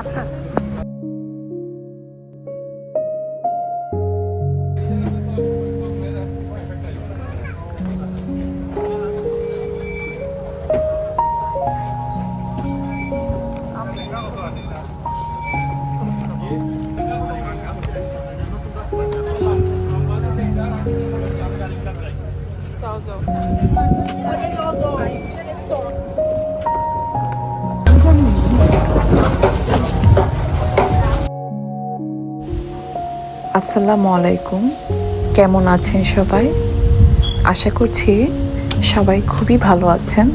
আচ্ছা যাও যাও আসসালামু আলাইকুম, কেমন আছেন সবাই? আশা করছি সবাই খুবই ভালো আছেন।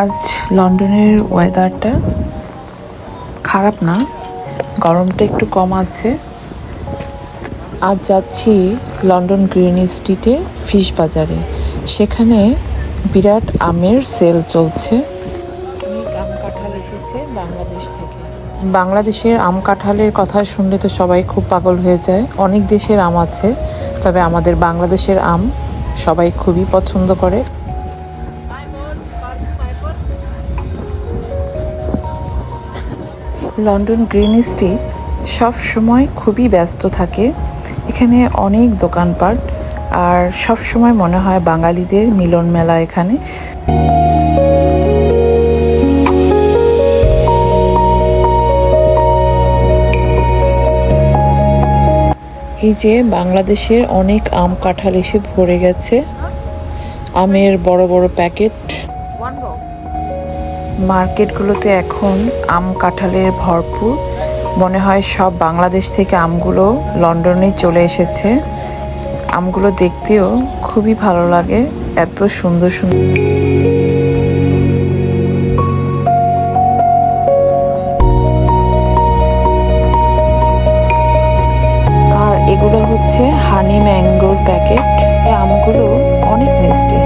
আজ লন্ডনের ওয়েদারটা খারাপ না, গরমটা একটু কম আছে। আজ যাচ্ছি লন্ডন গ্রিন স্ট্রিটের ফিশ বাজারে। সেখানে বিরাট আমের সেল চলছে। আম কাঁঠাল এসেছে বাংলাদেশ থেকে। বাংলাদেশের আম কাঁঠালের কথা শুনলে তো সবাই খুব পাগল হয়ে যায়। অনেক দেশের আম আছে, তবে আমাদের বাংলাদেশের আম সবাই খুবই পছন্দ করে। লন্ডন গ্রিন স্ট্রিট সব সময় খুবই ব্যস্ত থাকে। এখানে অনেক দোকানপাট, আর সব সময় মনে হয় বাঙালিদের মিলন মেলা এখানে। এই যে বাংলাদেশের অনেক আম কাঁঠাল এসে ভরে গেছে, আমের বড় বড় প্যাকেট। মার্কেটগুলোতে এখন আম কাঁঠালের ভরপুর। মনে হয় সব বাংলাদেশ থেকে আমগুলো লন্ডনে চলে এসেছে। আমগুলো দেখতেও খুবই ভালো লাগে, এত সুন্দর সুন্দর। আর এগুলো হচ্ছে হানি ম্যাঙ্গোর প্যাকেট। এই আমগুলো অনেক মিষ্টি।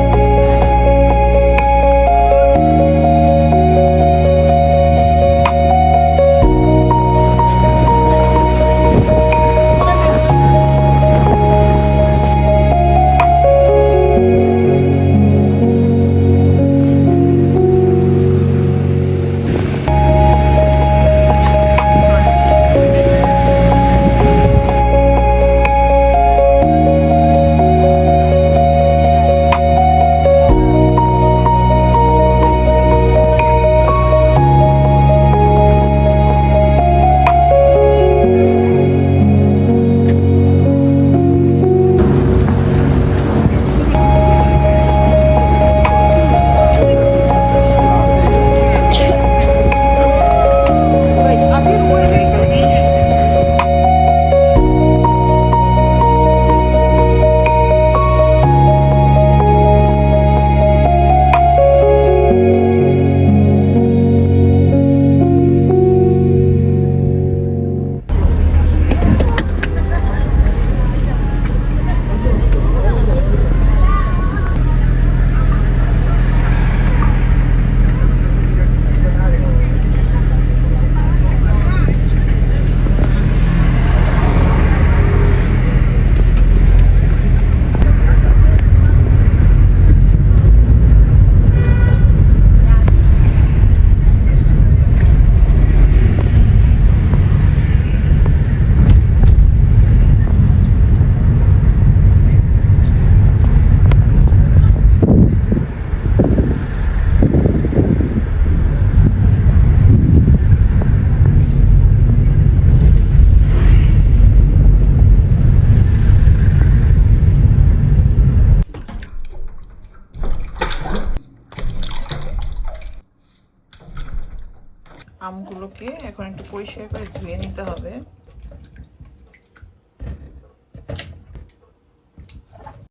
আমগুলোকে এখন একটু পরিষ্কার করে ধুয়ে নিতে হবে।